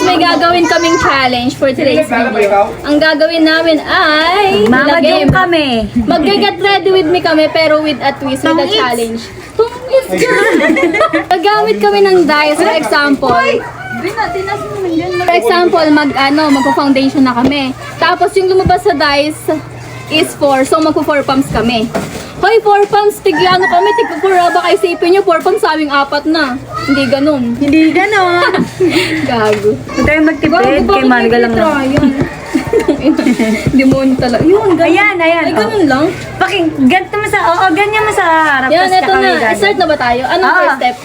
may gagawin kaming challenge for today's video. Ang gagawin namin ay Mamadong kami. Mag-get ready with me kami pero with a twist, with a challenge. Gagamit kami ng dice, for example. For example, magpo-foundation na kami. Tapos yung lumabas sa dice is 4, so magpo-4 pumps kami. Hoy, 4 pumps, tigla ano kami, tig-4, baka isipin nyo, 4 pumps sa aming 4 na. Hindi ganun. Hindi ganon. Gago. Huwag tayo magtipid, kay Marga lang na. Demonyo talaga. Yun, ganun. Ayan. Ay, ganun lang. Ganito mo sa, ganyan mo sa harap. Yan, tas eto kami na. gagawin. Start na ba tayo? Anong first step?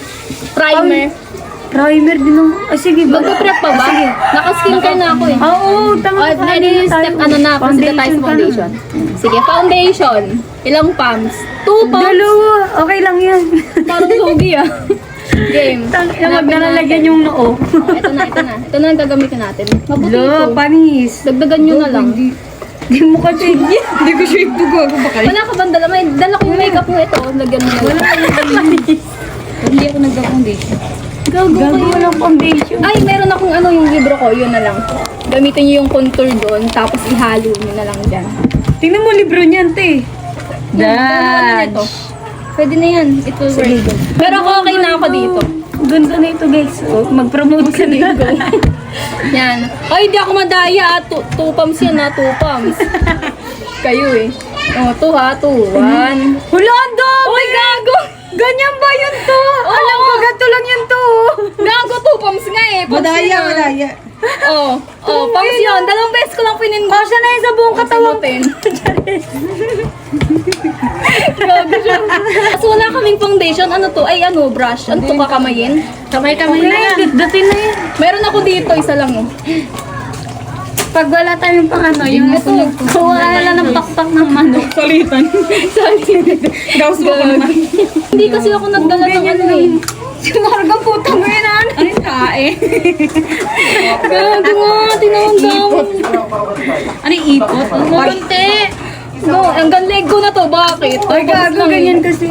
Primer. Primer din ang, sige ba? Magpa-prep pa ba? Sige. Naka-skincare na ako eh. Oo, tama. Any step, proceed sa foundation. Sige, foundation. Ilang pumps? 2 pumps? Dalawa, okay lang yan. Parang lugi ah. Game. Huwag na nalagyan yung noo. Ito na. Ito na ang gagamitin natin. Mabuti ito. Panis. Dagdagan nyo na lang. Hindi mo ka shade yan. Hindi ko shade to go. Wala ka bang dala? May dala ko yung makeup mo ito. Lagyan mo na lang. Hindi ako nagka-foundation. Gago kayo. Walang foundation. Ay, meron akong yung libro ko. Yun na lang. Gamitin nyo yung contour doon. Tapos ihalo nyo na lang dyan. Tingnan mo libro niyan, te. Dad. Pwede na yan. It will work. Pero ako okay na ako dito. Ganda na ito, guys. Oh, mag-promote ka dito. Yan. Ay, hindi ako madaya. 2 pumps yan ha. 2 pumps. Kayo eh. Oh, 2 ha. 2. 1. Hula, ang dami! Uy, gago! Ganyan ba yun to? Alam ko, gato lang yun to. Gago, 2 pumps nga eh. Pumps Madaya. yun. Pumps yun. 2 beses ko lang pinindot. Kasya na yun sa buong katawan. Gago siya. Kasi wala kaming foundation. Ano to? Ay, brush. Ano to, kakamayin? Kamay-kamay na yan. Datin na yan. Meron ako dito. Isa lang eh. Pag wala tayong pang yung ito, kuha na lang ng pakpak ng manok. Salitan. Daos mo ko naman. Hindi kasi ako nagdala ng eh. Sinarga puta mo yun, ano? Ano yung tae? Gago nga. Tinawang damo. Ano yung ipot? Konti. No, hanggang leg ko na to. Bakit? Ay, gago, ganyan kasi.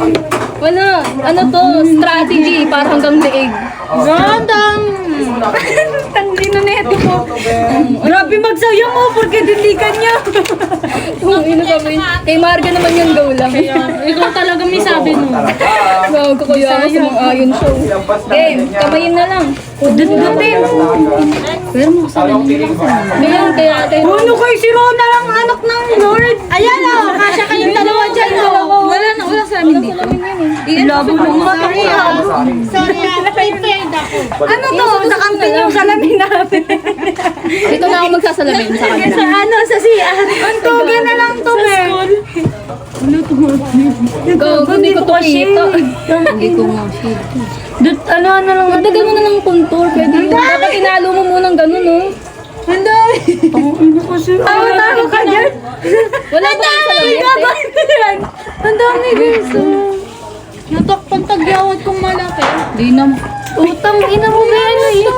Wala. Ano to? Strategy. Para hanggang leeg. Gandang! Tangina na ito po. Grabe magsayang mo, porque dindigan niya. Kung ino kami. Kay Marga naman yung go lang. Ikaw talaga may sabi mo. Gago ko yung ako sa mga ayon show. Game. Kamayin na lang. Datin. Pero mo kasama niyo lang sa ngayon, kaya tayo. Ano kayo si Rona lang, anak ng Lord? Ayan o, kasya kayong dalawa dyan o. Wala sa amin dito. Labo ng mata ko. Sorry, prepared ako. Ano to? Sa kantin yung salamin namin. Dito na ako magsasalamin sa kanila. Sa ano, sa CR. Antoga na lang to, Mer. Gago, hindi ko to kita. Hindi ko nga shade. Ano lang. Magdagal mo na ng contour. Pwede yun. Dapat inalo mo munang ganun, oh. Ang dami. Tawa-tawa ka dyan. Wala ba yung salamin? Yan. Ang dami, guys. Natakpan tagyawad kong malaki. Di na. Utang, ina mo ba ano yun?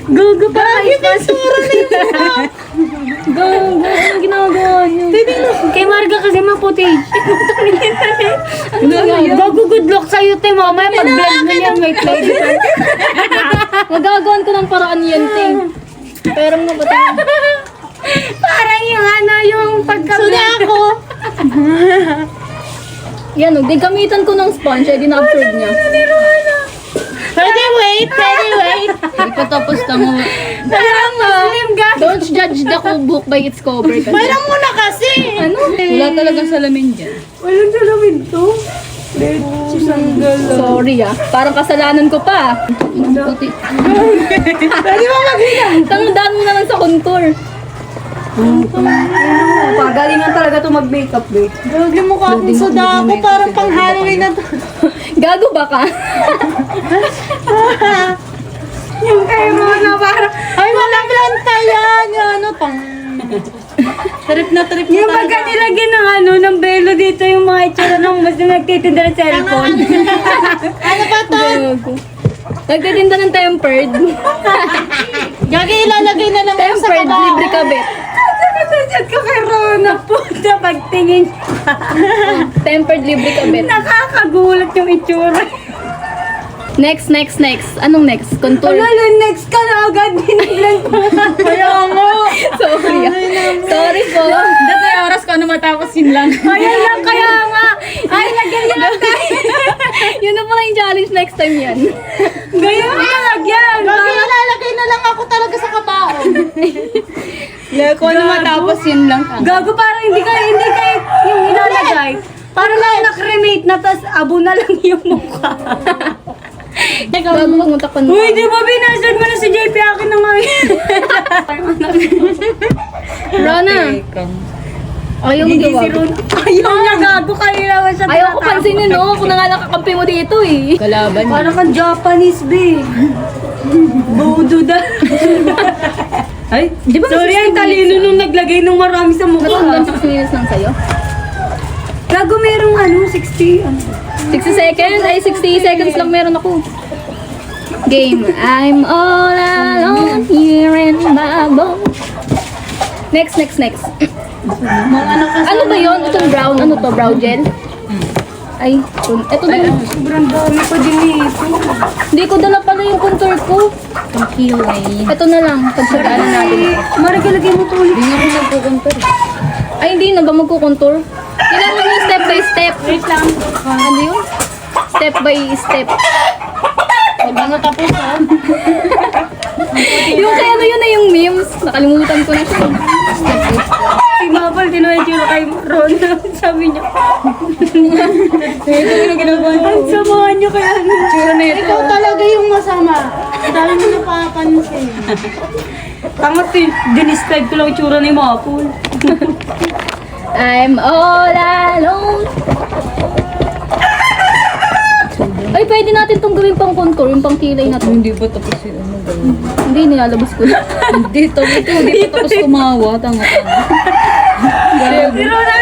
Gugu pa. Basura na yun. Gago, anong ginagawa niyo? Kay Marga kasi maputi. Gago, good luck sa'yo, te. Mamaya pag-blend mo yan, may play. Magagawan ko ng paraan yan, te. Pero nga ba tayo? Parang yung pagka-blend. Suna ako. Yan, di gamitan ko ng sponge, eh, din-absorb niya. Pwede wait. Hindi pa tapos na mo. Parang Muslim, guys. Don't judge the book by its cover kasi. Parang mo na kasi. Ano? Wala talagang salamin dyan. Walang salamin to. Sorry parang kasalanan ko pa. Puti. Pwede mo mag-ilang. Tangdaan mo na lang sa contour. Pagalingan talaga to mag-makeup, babe. Gagi mo ka akong suda ako. Parang pang Halloween na to. Gago ba ka? Yung kay Rona parang... Ay, wala planta yan. Yung ano, pang... Trip na Yung pagka nilagyan ng ng belo dito yung mga itsura ng mas nagtitinda ng cellphone. Ano ba to? Gago. Nagtitinda ng tempered. Gagi, ilalagay na lang ako sa Tempered, baba. libre kabit. Chat ko kay Rona puta pagtingin. Tempered, libre kabit. Nakakagulat yung itsura. Next. Anong next? Contour. next ka na agad. Biniglan ko. Kaya nga. Sorry po. Dati may oras ko ano matapos yun lang. Ayan lang, kaya nga. Ay, lagyan niya lang tayo. Yun na pala yung challenge next time yan. Ganyan mo lagyan. Lagi ilalagay na lang ako talaga sa kabaon. Kung ano matapos yun lang. Gago, parang hindi ka yung ilalagay. Parang lang nakremate na, tas abo na lang yung mukha. Bago pumunta ko Uy, di ba binasad mo na si JP? Akin na nga Rona, ayaw mo Hindi si gawa. Ron. Ayaw niya, gago. Kaya naman siya. Ayaw ko pansinin, no? Kung na nga nakakampi mo dito, eh. Kalaban. Parang kang Japanese, be. Bodo da. Ay, Di ba sorry, ang talino nung naglagay ng marami sa Ba't hanggang mukha. 6 minutes lang sa'yo? Gago, merong 60. 60 seconds? Ay, 60 seconds lang meron ako. Game. I'm all alone here in my boat. Next. Ano ba yun? Itong brown. Ano to? Brow gel? Ay, ito na yun. Sobrang dami pa din ito. Hindi ko dala pala yung contour ko. Ang kilay. Ito na lang. Pagsagaan natin. Mara, lagay mo to ulit. Hindi nga ako nagkukontor. Ay, hindi. Nag magkukontour. Kailangan mo step by step. Wait lang. Ano yun? Step by step. Huwag na natapos ha. Yung kaya ano yun na yung memes. Nakalimutan ko na siya. Step by step. Si Mapal, tinuwensyo na kay Ron. Sabi niya. Ito yung ginagawa niyo. Ang samahan niyo kaya ano. Tsura na ito. Ikaw talaga yung masama. Dahil mo napapansin. Tangat eh. Dinescribe ko lang yung tsura ni Mapal. I'm all alone. Ay, pwede natin itong gawin pang contour, yung pang kilay na to. Hindi ba tapos yun? Ano gawin? Hindi, nilalabas ko na. Hindi pa tapos tumawa. Tanga-tanga.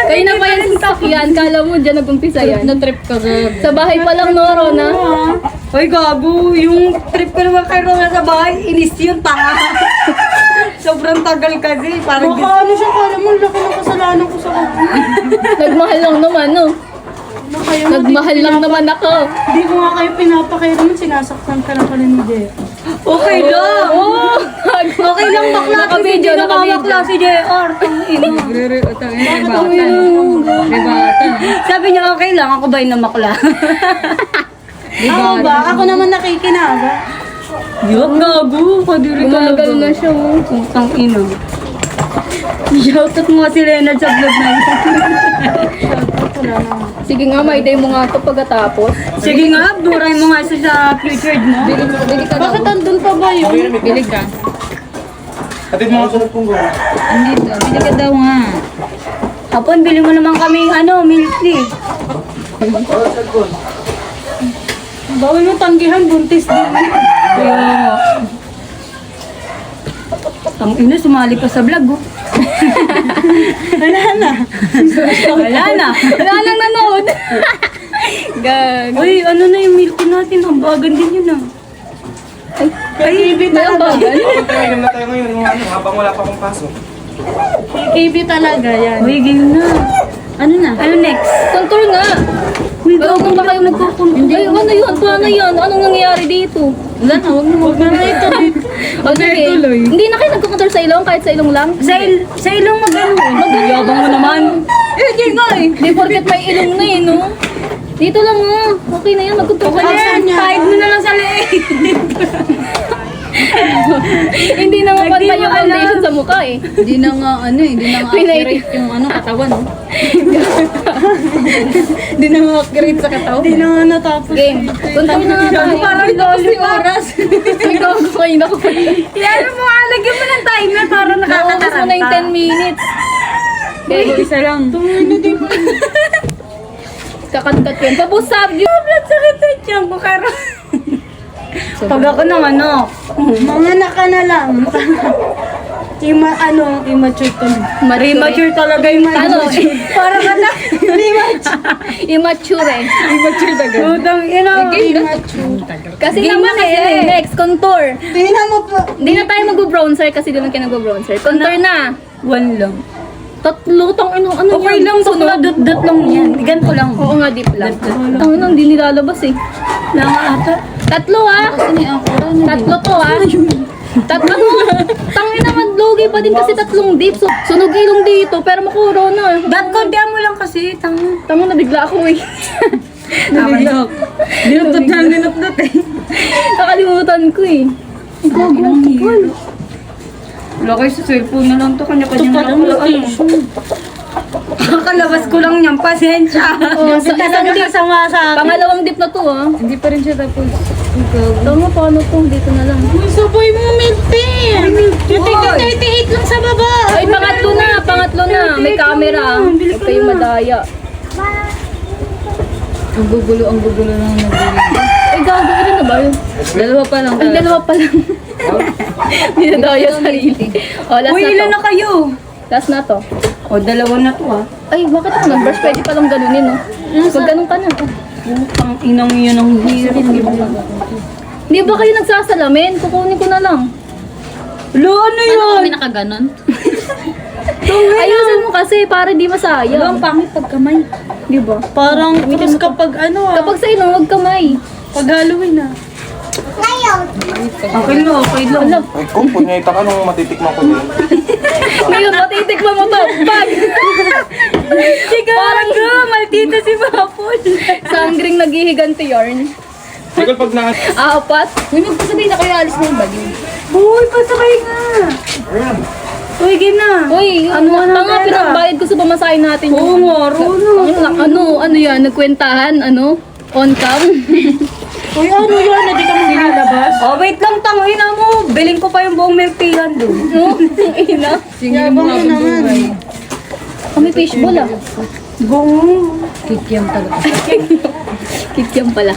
Kayo na pa yan sa sakyan, kala mo dyan nag-umpisa yan. Na-trip ka gag. Sa bahay pa lang, no, Rona? Ay, gago. Yung trip ko naman kay Rona sa bahay, inis yun, tanga. Sobrang tagal kasi. Parang Baka ano siya, kala mo, laki ng kasalanan ko sa kanya. Nagmahal lang naman, no? Nagmahal lang naman ako. Hindi ko nga kayo pinapakailaman, sinasaktan ka na pala ni Jay. okay lang. Oh, Okay lang bakla. Nakabidyo, Kasi nakabidyo. bakla si JR. Tangina. Ribatan. Sabi niya, okay lang. Ako ba yung namakla? Ako ba? Ako naman nakikinaga. Yuck, gago. Kadiri ka Gumagal na siya, oh. Tangina. Shoutout mo si Leonard sa vlog na yun. Sige nga, may day mo nga ito pagkatapos. Sige nga, duray mo nga isa sa future mo. Bili ka daw. Bakit andun pa ba yun? Bili ka. Hatid mo ako sa punggo. Andito. Bili ka daw nga. Hapon, bili mo naman kaming milk tea. Para sa cellphone. Bawal mo tanggihan, buntis din. Tangina, sumali ka sa vlog, oh. Wala na. Wala na. Wala nang nanood. Gag. Uy, ano na yung milk tea natin? Ang bagan din yun, ah. Ay, KB May ang talaga. bagal. Pagkainom na tayo ngayon, habang wala pa akong pasok. KB talaga yan. Uy, game na. Ano na? Ano next? Contour nga. Uy, Pero kung ba kayo nagkukontour? Ay, ano yun? Paano yan? Anong nangyayari dito? Wala na. Huwag na ito. O sige. Hindi na kayo nagkukontour sa ilong? Kahit sa ilong lang? Sa ilong mag-ano? Yabang mo naman. Hindi nga eh. Di porket may ilong na eh, no? Dito lang ah. Okay na yan. Nagkukontour ka Okay na. saan yan? Kahit mo na lang sa leeg. Hindi na Hindi mapantay mo yung alam. foundation sa mukha eh. Hindi na nga hindi na nga Pinaiti. accurate yung katawan. Oh. Hindi na nga accurate sa katawan. Hindi na nga natapos. Game. Contour na nga tayo. Parang dolly oras. May gago kayo na kapag. Yan mo nga, lagyan mo ng timer para Naubos nakakataranta. mo na yung 10 minutes. Okay. Isa lang. Kakat-kat yun. Tapos sabi yun. Sobrang sakit sa tiyan ko, Karo. Pag ako ng ano, Mga naka na lang. Immature to. premature talaga yung Ano? Para ka na. Immature eh. Utang ina. Kasi naman eh. Next, contour. Tingnan mo po. Hindi na tayo mag-bronzer kasi doon kayo nag-bronzer. Contour na. One lang. Tatlo, ano Okay lang, bakla dot-dot lang yan. Ganito lang. Oo nga, deep lang. Tangin lang, hindi nilalabas eh. Lang ata. Tatlo ah. Tatlo to ah. Tatlo mo. Tangin naman, lugi pa din kasi tatlong dip. So, sunog ilong dito, pero makuro na. Dad, kontihan mo lang kasi. Tama na, bigla ako eh. Nabigla. Dinot eh. Nakalimutan ko eh. Wala kayo sa cellphone na lang to. Kanya-kanya na lang pala. Kakalabas ko lang niyan. Pasensya. Oh, sa isang dip. Sama sa akin. Pangalawang dip na to ah. Hindi pa rin siya tapos. Tama, paano to? Dito na lang. Uy, sabay mo, Milty! Yung tignan 38 lang sa baba. Ay, pangatlo na. May camera. Huwag kayong madaya. Ang gugulo lang nag-video. Ay, gago, ilan na ba yun? Dalawa pa lang. Ay, dalawa pa lang. Hindi na daya sarili. Oh, last Uy, na ilan to. na kayo? Last na to. O, dalawa na to ah. Ay, bakit ako nag-brush? Pwede palang ganunin, no? Pag ganun ka na. Ang inang yun ang hirap. Hindi ba kayo nagsasalamin? Kukunin ko na lang. Lo, ano yun? Kami nakaganon. Ayusin mo kasi para di masayang. Ang pangit pag kamay. Di ba? Parang tapos kapag ano Kapag sa inong, huwag kamay. pag Halloween ah. Okay lo, okay lo. Alam, Ay, kung punyeta ka nung matitikman ko din. ngayon matitikman mo to. Pag! Parang Maldita si Mapol. sanggring naghihiganti yarn. Michael, pag na... Apat. Uy, magpasabihin na kayo alis na yung bagyo. Uy, pasakay nga. Uy, gina. Uy, Ano nga ng tanga, pera? pinagbayad ko sa pamasahin natin Oo nga, Ano yan, nagkwentahan, on cam. Uy, ano yan? Hindi ka maglalabas? Oh, wait lang, tangin na mo. Biling ko pa yung buong milk teahan doon. No? Ina. Sige mo naman. Kami fishball ah. Buong. Kikiam talaga. Kikyam pala.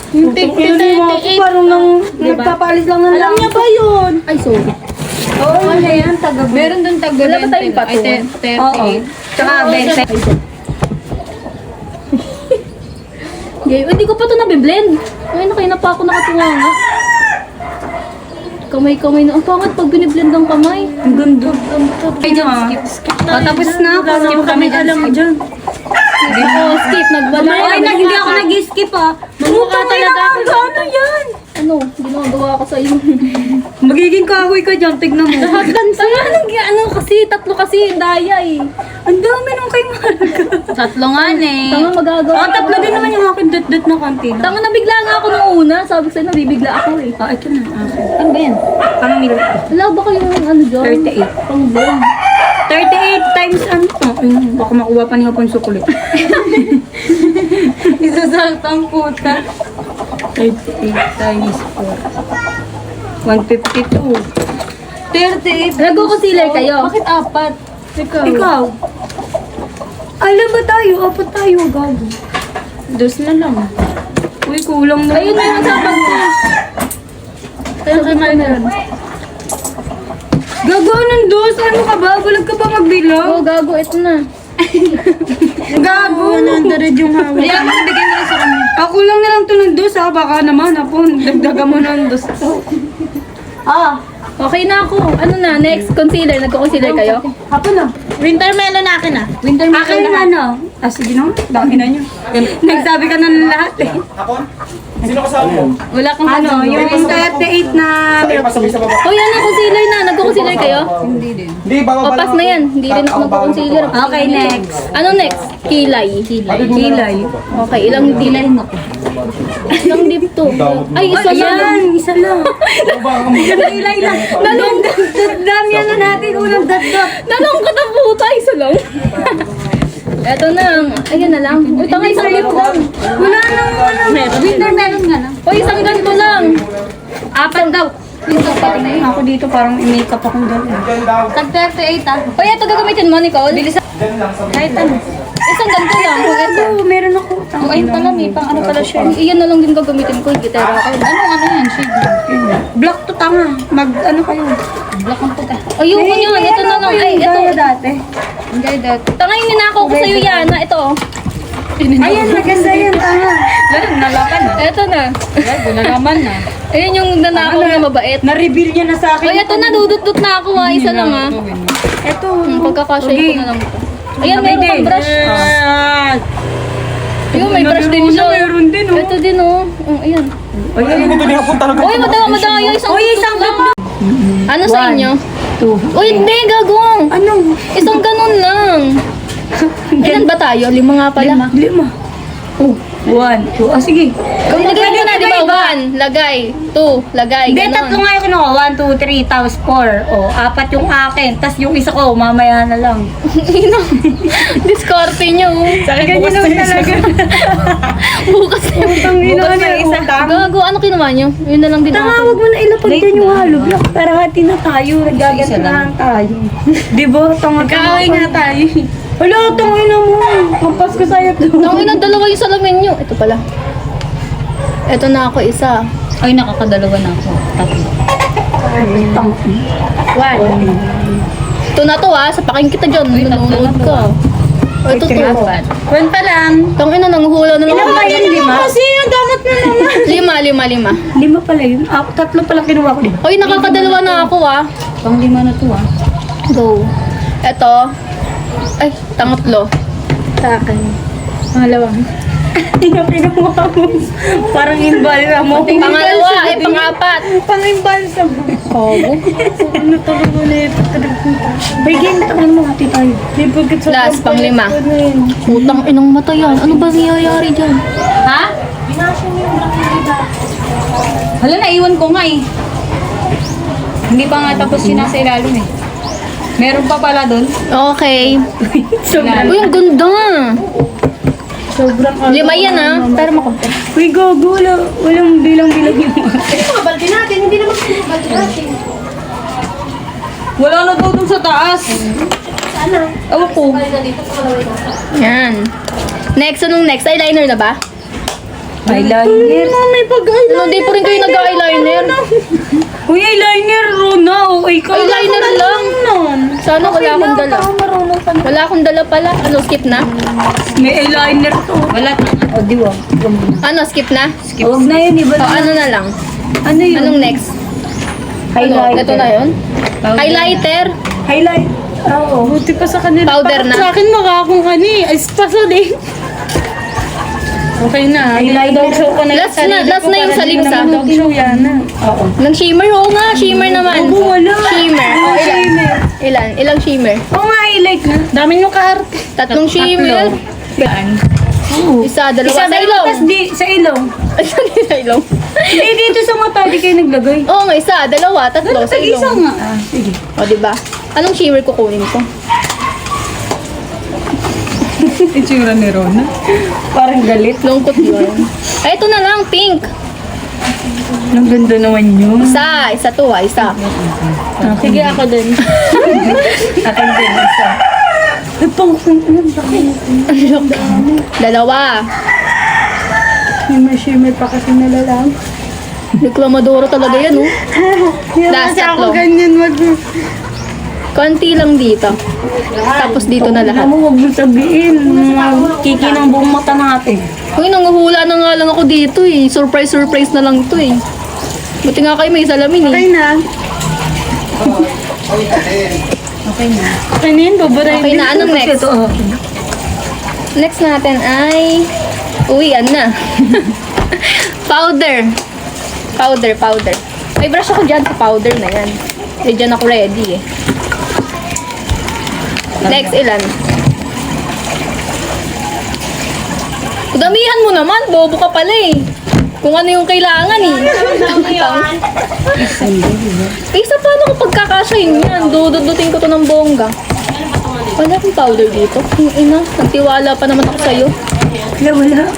Parang nang nagpapalis lang ng Alam niya ba yun? Ay, sorry. Oo, ano yan, taga Meron doon tag Wala ba tayong patungan? 38. Tsaka 20. Gay, hindi ko pa ito nabiblend. Ay, na pa ako nakatuwa nga. Kamay-kamay na. Ang pangat pag biniblend ang kamay. Ang ganda. Ay, Skip tapos na ako. Skip kami alam dyan. Hindi ko skip, nagbala. Ay, hindi ako nag-skip ah. Mamukha talaga ako. Ano yan? Ano, ginagawa ko sa iyo. Magiging kahoy ka dyan, tignan mo. Ano kasi, tatlo kasi, yung daya eh. Ang dami nung kay Marga. Tatlo nga eh. Tanga magagawa. Oh, tatlo din naman yung akin dot na konti. Tanga nabigla nga ako nung una. Sabi ko sa'yo, nabibigla ako eh. Ah, ito na. Ano ba yan? Pang milk. Wala ba kayong ano dyan? 38. Pang blend. 38 times ano? Baka makuha pa niya pang sukulit. Isasaltang puta. 38 times 4. 152. 38. Nagko-concealer kayo? Bakit apat? Ikaw? Alam ba tayo? Apat tayo, gago. Dos na lang. Uy, kulang na. Ayun na yung sapat ko. Kaya kay Marian. Gago, anong dos? Ano ka ba? Bulag ka ba magbilang? Oo, gago, ito na. Gago! 100 yung hawak. Kaya magbigay mo lang sa kanya. Ako lang na lang to ng dos ha. Baka naman ako, dagdagan mo ng dos to. Okay na ako. Ano na, next concealer. Nagko-concealer kayo? Hapon na. Winter melon akin ah. Winter Akin na ano? Ah, sige na. Dami na nyo. Nagsabi ka na ng lahat eh. Ako? Sino kasama mo? Wala kang Ano, yung 38 na... Sakay pa sabay sa baba. Oh, yan ang concealer na. Nagko-concealer kayo? Hindi din. Hindi, baka O, pass na yan. Hindi rin ako nagko-concealer. Okay, next. Ano next? Kilay. Kilay. Okay, ilang kilay na ko. Ilang dip to? Ay, isa Ayan, lang. isa lang. Kilay lang. Dami na natin. Unang dot-dot. Nalungkot ang puta. Isa lang. Eto na. Ayan na lang. Uy, tanga isang dip lang. Wala nang ano. Winter melon nga na. Uy, isang ganito lang. Apat daw. Winter pa na yun. Ako dito parang i-makeup akong gano'n. Diyan daw. Tag 38 ah. Uy, ito gagamitin mo, Nicole. Bilis. Diyan lang. Sa Kahit ano. Isang ganito lang. Kung ito. Oo, meron ako. Oh, ayun pala may pang ano pala siya. Iyan na lang din gagamitin ko. Yung gitara ko. Ano yan? Shade. Black to tanga. Ano kayo? Black ang puta. Ayoko niyan. Ito na lang. Ay, ito. Gaya dati. Ang gaya dati. Tangay ninakaw ko sa'yo, Yana. Ito. Oh. Ayan, maganda yan. Tanga. Nalapan na. Ito na. Nalaman na. Ayun yung nanakaw na mabait. Na-reveal niya na sa akin. Ay, ito na. Dudut-dut na ako ha. Isa lang ha. Ito. Pagkakasya Okay. ko na lang ito. Ayan, mayroon pang brush. Ayun, may brush din siya. Meron din, oh. Ito din oh. Ayan. Ay, ito niya po talaga. Uy, madaya isang dutlok lang. Ano sa inyo? 2. Uy, hindi, gagong. Ano? Isang ganun lang. Ilan ba tayo? 5 nga pala. 5. Oh, 1, 2. Ah, sige. Kung lagay mo na, di ba? 1, lagay. 2, lagay. Hindi, tatlo Ganon. nga yung kinuha. 1, 2, 3, tapos 4. O, 4 yung akin. Tapos yung isa ko, mamaya na lang. Diskarte nyo. Ganyan naman talaga. Bukas na. Bukas na isa. Gago, ano kinuha nyo? Yun na lang din Tanga, ako. wag mo na ilapag dyan yung halo block. Para hati na tayo. Nagagantahan tayo. Di ba? Tanga Kaaway nga tayo. Wala, tangin na mo. Kampas ko sa'yo to. Tangin na, dalawa yung salamin nyo. Ito pala. Ito na ako isa. Ay, nakakadalawa na ako. Tatlo. Ito na to sa paking kita dyan. Nanonood ka. O, ito to. 1 pa lang. Tangin na, nanguhula na Ilan naman. ba yun? 5? Kasi yung damot na naman. 5. 5 pala yun. Ako, 3 pala kinuha ko. Uy, nakakadalawa na ako Pang 5 na to Go. Ito. Ay, tangatlo. Sa akin. Pangalawang. Hindi na kinuha mo. Parang invalid mo. Pangalawa, pang-apat. Pang-imbalsa mo. Kobo. Ano talaga na ito? Bigyan, tangan mo hati tayo. Last, pang-5. Putang inang mata yan. Ano ba nangyayari dyan? Ha? Hala, naiwan ko nga eh. Hindi pa nga tapos yun nasa ilalim eh. Meron pa pala doon. Okay. Uy, ang ganda. Sobrang 5 yan Pero makumpit. Uy, gogo. Walang bilang-bilang yung Wala na daw dun sa taas. Ewan ko. Yan. Next, anong next? Eyeliner na ba? Eyeliner. May pag-eyeliner. Ano, di po rin kayo nag-eyeliner? Uy, eyeliner. Rona. O, ikaw. Eyeliner lang. Sana wala akong dala. Wala akong dala pala. Ano, skip na? May eyeliner to. Wala. O, di wag. Ano, skip na? Huwag na yun, iba O, ano na lang? Ano yun? Anong next? Highlighter. Ano, ito na yun? Highlighter? Highlight. Oo. Buti pa sa kanila. Powder na. Sa akin makakong kani. Ay, paso din. Okay na. Highlighter. Dog show ko na yung Last na, sarili last ko na yung para sa di lips, naman dog show yan na. Oo. Nang shimmer? Oo nga, shimmer naman. Oo, wala. Shimmer. O, ilan? Ilan? Ilang shimmer? Oo nga, highlight na. Dami nyo kaarte. Tatlong shimmer. Isa, dalawa Isa sa dalawa, ilong. tas di, sa ilong. Isa sa ilong. Hindi, dito sa mata, di kayo naglagay. Oo nga, isa, dalawa, tatlo sa Tag-isa ilong. nga. Ah, sige. O, diba? Anong shimmer kukunin ko? Itsura ni Rona. Parang galit. Lungkot yun. Ay, ito na lang, pink. Ang ganda naman yun. Isa to isa. Sige ako din. Ating din isa. Dalawa. Shimmer pa kasi nalalang. Reklamadoro talaga yan, oh. Last, Kasi ako tatlo. ganyan mag... Konti lang dito. Tapos dito na lahat. Alam mo, huwag mo sabihin. Kiki ng buong mata natin. Uy, nanguhula na nga lang ako dito, eh. Surprise na lang to, eh. Buti nga kayo may salamin, eh. Okay na. Okay na yun, babaray. Okay na, anong next? Ito, oh. Next natin ay... Uy, yan na. Powder. Powder. May brush ako dyan sa powder na yan. Eh, dyan ako ready, eh. Next, ilan? Damihan mo naman, bobo ka pala eh. Kung ano yung kailangan eh. Isa paano ko pagkakasyahin yan? Dududutin ko to ng bongga. Wala akong powder dito. Yung ina, nagtiwala pa naman ako sa'yo. Wala.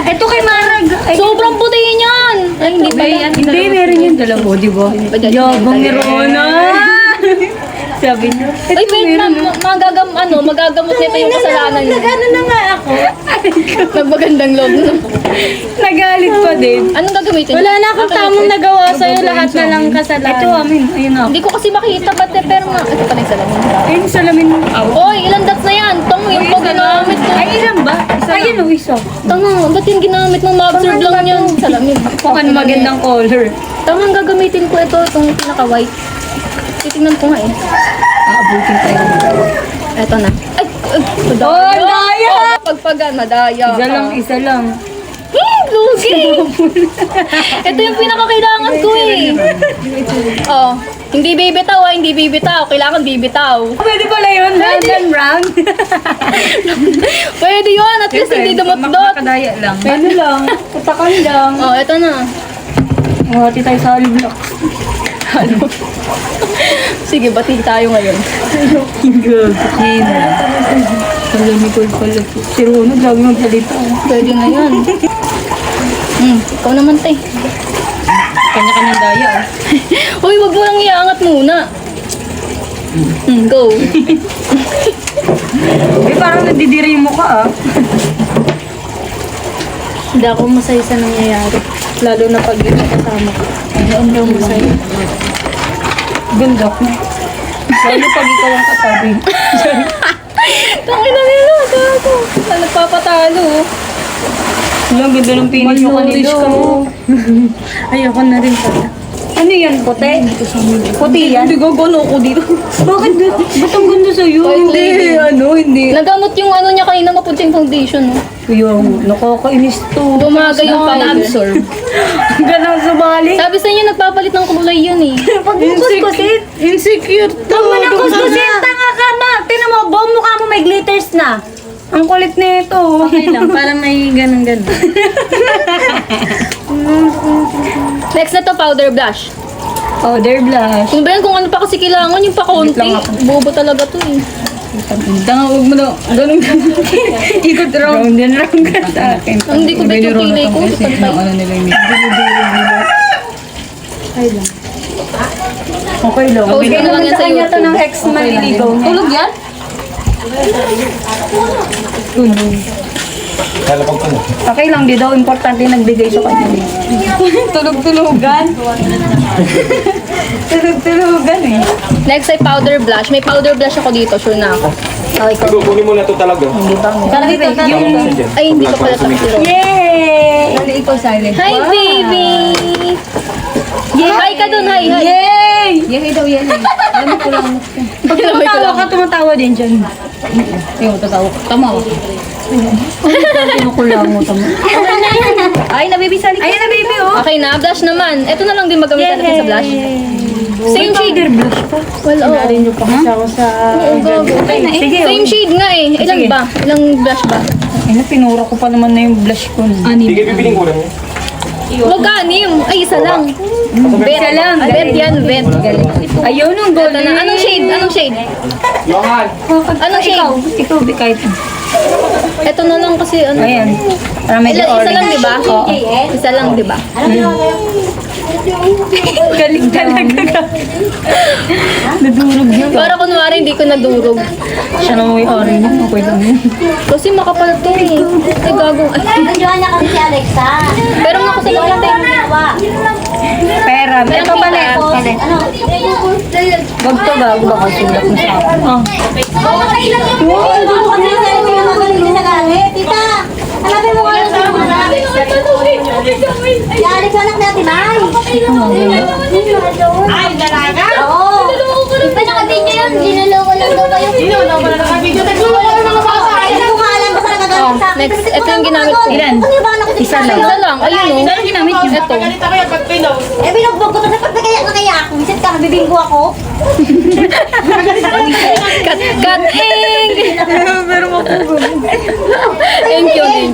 Ito kay Marag. Ay, Sobrang puti niyan! Ay, hindi pa yan. hindi, meron yung dalawa, di ba? Ba dyan? Yabang ni Rona. Sabi niya. Ay, wait, magagamot nito yung kasalanan niya. Ano na nga ako? Nagmagandang loob na. Nagalit pa din. Anong gagamitin? Wala na akong tamang nagawa sa'yo. Lahat na lang Ito, kasalanan. amin. Ayun ako. Hindi ko kasi makita ba't pero ito pa na yung salamin. Ayun, salamin mo. Oy, ilang dots na yan? Tang, yung pag ginamit ko. Ay, ilan ba? Ayun, o, isa. Tanga, ba't yung ginamit mo? Ma-observe lang yan. Salamin. Kung ano magandang color. Tama, gagamitin ko ito, itong pinaka-white. Titingnan ko nga eh. Aabutin tayo. Eto na. Ay! Oh, daya! Pagpagan, madaya. Isa lang. Eh, Lugi! Ito yung pinakakailangan ko eh. Oh, hindi bibitaw ah, hindi bibitaw. Kailangan bibitaw. Pwede pala yun, round and round. Pwede yun, at least hindi dumot-dot. Makakadaya lang. Ano lang, patakan lang. Oh, ito na. Hati tayo sa hollow block. Sige, bati tayo ngayon. Good. Alam ni Cole pala. Si Rono, grabe magsalita. Pwede na yun. Ikaw naman, te. Kanya-kanyang daya. Uy, wag mo lang iangat muna. Go. Eh, parang nadidiri mo ka ah. Hindi ako masaya sa nangyayari. Lalo na pag ito kasama ko. Hindi ako masaya. Ganda ko. Lalo pag ikaw ang katabi. Tangina nila, gago. Nagpapatalo. Ang ganda ng pinis mo kanilo. Ayoko na rin pala. Ano yan, puti? Puti yan? Hindi gagano ako dito. Bakit? Ba't ang ganda sa'yo? Hindi, hindi. Nagamot yung ano niya kanina, mapunting foundation, no? Yung, nakakainis to. Bumaga yung powder. absorb. Ang ganda sa bali. Sabi sa inyo, nagpapalit ng kulay yun eh. Pag kuskusit. Insecure to. Tama na kuskusit. Tanga ka ma. Tinan mo, buong mukha mo may glitters na. Ang kulit na ito. Okay lang, para may ganun-ganun. Next na to, powder blush. Powder blush. Kung ba yan, kung ano pa kasi kailangan, yung pa-konti. Bobo talaga to eh. Tanga, huwag mo na. Ganun ka. Ikot round and round ka sa akin. Ang hindi ko bet yung kilay ko. Pantay. Ano nila yung Okay lang. Okay na lang yan sa kanya to YouTube. ng ex maliligaw. Tulog yan? Kala pag ano. Okay lang, di daw importante nagbigay sa kanya. Tulog-tulugan. Tulog-tulugan eh. Next ay powder blush. May powder blush ako dito, sure na ako. Okay, Ikaw, kunin mo na to talaga. Talaga ito. Yung kasi dyan. ay, hindi ko pala tapos. Yay! Dali ikaw silent. Hi, baby! Hi ka dun, hi, hi. Yay! Yay daw, yay. Alam ko lang. Pag tumatawa ka, tumatawa din dyan. Yung tatawa ka. Tama ka. Pinukulang mo, tama. Ay, na baby, sali. Ay, na baby, oh. Okay na, blush naman. Ito na lang din magamit natin sa blush. Same shade. blush pa. Well, oo. Narin niyo pa kasi ako sa... Okay na, sige. Same shade nga eh. Ilan Sige. ba? Ilang blush ba? Ay, pinura ko pa naman na yung blush ko. Hindi kayo bibiling kulang niya. Huwag ka, anim. Ay, isa lang. Bet. Isa lang. Bet yan, bet. Ayun, ang Ito gold na. Anong shade? Anong shade? Yohan! Anong shade? Ikaw, di kahit. Ito na lang kasi ano. Ayan. Para medyo Isa lang, orange. di ba? Oo. Isa lang, di ba? Galing talaga. Nadurog yun. Para kunwari hindi ko nadurog. Siya na may orange. Okay lang yun. Kasi makapal to eh. Ay, gagong. Ay. Nandiyan niya kami si Alexa. Pero nga ako sa Walang lakit. ginawa. Pera. Ito palit. Palit. Ano? Wag to ba? Baka sulat mo sa akin. Okay lang yun. Tita, hanapin mo nga yung si Alex anak ni Ate Mai. Ay, dalaga? Oo. Di ba nakabidyo yun? Dinuloko lang daw kayo. Dinuloko lang nakabidyo. Nagsuloko lang mga bata. Hindi ko nga alam basta nagagamit sa akin. Next, Kasi ito yung ginamit ko. Ilan? Ano ba nakikita Isa sa'yo? Isa lang. Ayun o. Saan ginamit yun? Ito. Eh, binugbog ko to sa pagkakaya na kaya ako. Visit ka, mabibinggo ako. Cut ink! Pero mapugo. Thank you, Link.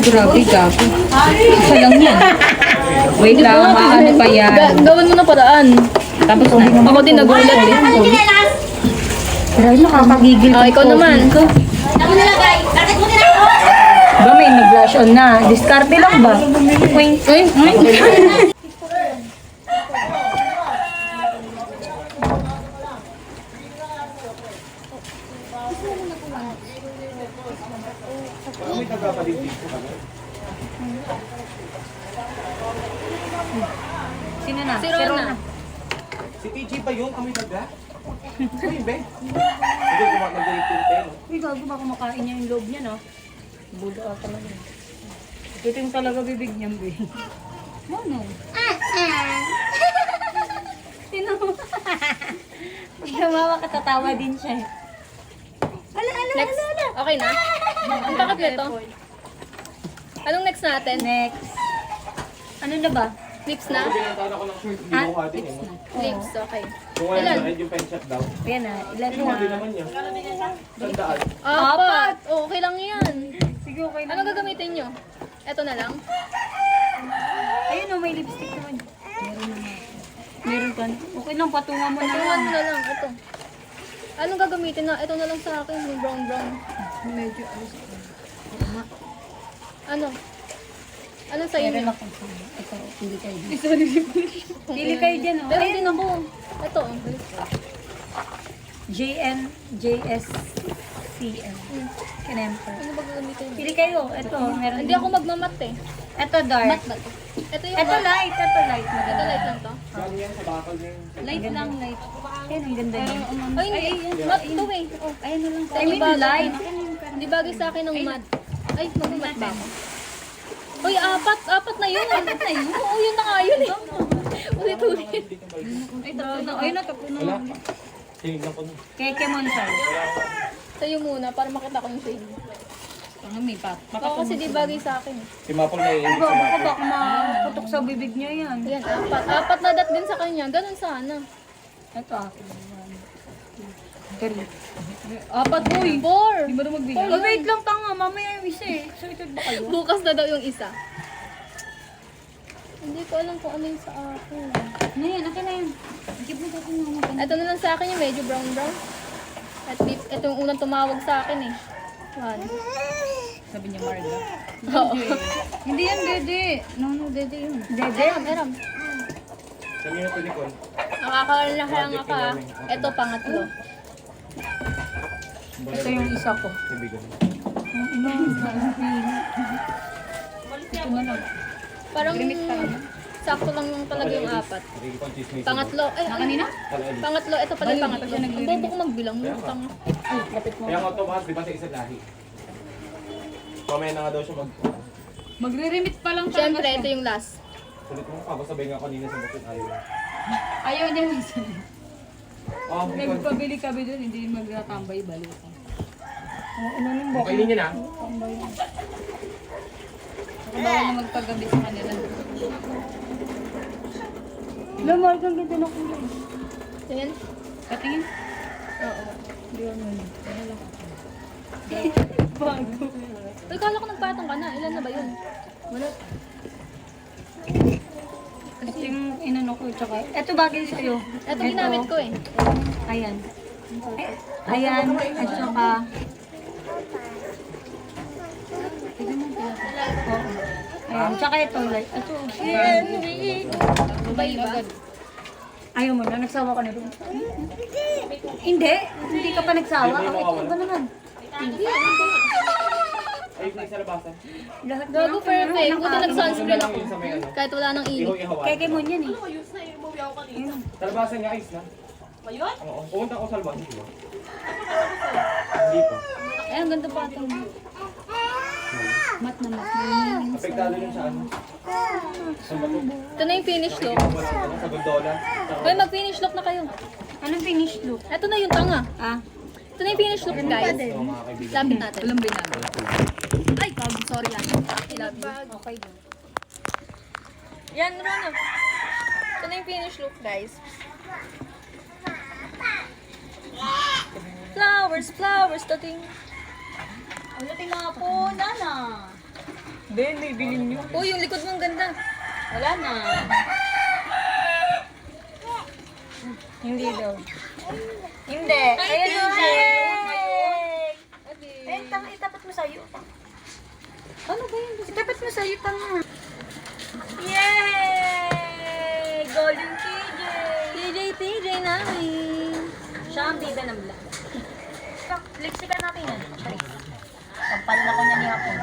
Grabe, gabi. Isa lang yan. Wait lang, maano pa yan. Gawin mo na paraan. Tapos Ako din nagulat eh. Ano chinelas? Pero nakakagigil. Oh, ikaw naman. Ako nilagay. Bakit mo tinako? Ba may nag-blush on na? Diskarte lang ba? Wing. Sino na? Si Rona. Si TG pa yun, kami daga. Ano yun, be? Hindi, nag-delete yung pen. Uy, gago ba kumakain niya yung loob niya, no? Bulo talaga. Ito yung talaga bibig niya, be. Ano? Sino? Pag tumawa ka, tatawa din siya. Next. Okay na? Ang bakit nito? Anong next natin? Next. Ano na ba? Lips na? Binantaan ako ng shirt, hindi ko katin eh. Lips, okay. Kung ngayon Ilan? na red yung pen shop daw. Ayan na, ilan Ano din na? naman niya? Tandaan. Apat! Oh, okay lang yan. Sige, okay na. Anong gagamitin nyo? Ito na lang? Ayun o, may lipstick naman. Meron ka. Okay lang, patungan mo na Ito lang. na lang, ito. Anong gagamitin na? Ito na lang sa akin, yung brown. Medyo Ano? Anong sa inyo? Ito, hindi kayo. Pili kayo dyan o. Meron din ako. Ito. JSCM. Kinemper. Ano ba gagamitin nyo? Pili kayo. Ito, meron. Hindi ako magmamat eh. Ito dark. Mat ba to? Ito yung Ito mat. light. Ito light. Ito light lang to. Saan yan? Sa bakal niya yun. Light lang, light. Ayun, ang ganda niya. Ay, hindi. Mat to eh. Oh, Ayun na lang. I mean, light. Hindi bagay sa akin ng mat. Ay, magmamat ba ako? Uy, apat na yun. Apat na yun? Oo, yun na nga yun eh. Ulit-ulit. Ay, tapos na. Ayun na, tapos na. Wala. Tingnan ko. Keke Montal. Sa'yo muna, para makita ko yung shade. Ano, may pat. Oo, kasi di bagay sa akin eh. Si Mapol na iinit Baka sa Mapol. baka maputok sa bibig niya yan. Ayan, apat. Apat na dot din sa kanya. Ganun sana. Ito akin. Galit. Apat, uy. Four. Di ba na magbigay? Oh, wait lang, tanga. Mamaya yung isa eh. So, ito ba kayo? Bukas na daw yung isa. Hindi ko alam kung ano yung sa akin. Ano yan? Akin na yan. Give mo dati na mga Ito na lang sa akin yung medyo brown. At ito yung unang tumawag sa akin eh. One. Sabi niya, Marga. Oo. Hindi yan, Dede. No, Dede yun. Dede? Eram. Saan yun ito, Nicole? Nakakalang ka. Ito pangatlo. Ito yung isa ko. Kaibigan. Ito na lang. Parang sakto lang yung talaga yung apat. Nakikipag-chismis. Pangatlo. Ay, kanina? Pala-alis. Pangatlo. Ito pala yung pangatlo. Ang bobo ko magbilang. Tanga. Kaya nga ito, mahal, di ba sa isang lahi? Pamaya na nga daw siya Magre-remit pa lang Siyempre, ito yung last. Sulit mo, kabasabay nga kanina sa bakit ayaw. Ayaw niya minsan. Oh, Nicole. Nagpabili kami doon, hindi magtatambay balik. Kainin niya na. Bawal na magpagabi sa kanila. Lamar kang ganda na kung yun. Tingin? Katingin? Oo. Bago. Uy, kala ko nagpatong ka na. Ilan na ba yun? Wala. Kasi yung inano ko, tsaka... Ito bagay sa'yo. Ito ginamit ko eh. Ayan. Ayan, at saka... Oo. Ayan, tsaka ito, like... Ito. Iba-iba. Ayaw mo na, nagsawa ka na doon. Hindi, hindi ka pa nagsawa. Hindi mo Ito mawawala. ba naman? Ay, sa labasan. Lahat na Gago perfect. Buti nag-sunscreen ako. Yun sa may ano. Kahit wala nang init. Ihaw-ihawan. Keke mo yan eh. Sa labasan nga, ayos na. Ngayon? Oo. Pumunta ako sa labasan, di ba? Hindi pa. Ay, ang ganda pa ito. Mat na mat. Apektado yun sa ano. Sa bato. Ito na yung finish look. Ano, sa gondola. Uy, mag-finish look na kayo. Anong finish look? Ito na yung tanga. Ah, Ito na yung finish look, guys. Oo, mga kaibigan. Lapit natin. walang binago. Ay, gago. Sorry lang. I love you. Okay. Yan, Rona. Ito na yung finish look, guys. Flowers, flowers, dating. Ulitin nga po, Nana. Ben, may bilin nyo. Uy, yung likod mo ang ganda. Wala na. Hindi daw. Hindi. Ayun o. Ayun, tanga, itapat mo sa'yo. Ano ba yun? Itapat mo sa'yo, tanga. Yay! Golden TJ namin. Siya ang bida ng vlog. Lipstickan natin yan. Charis. Pagpal na ko niya ni Hapon.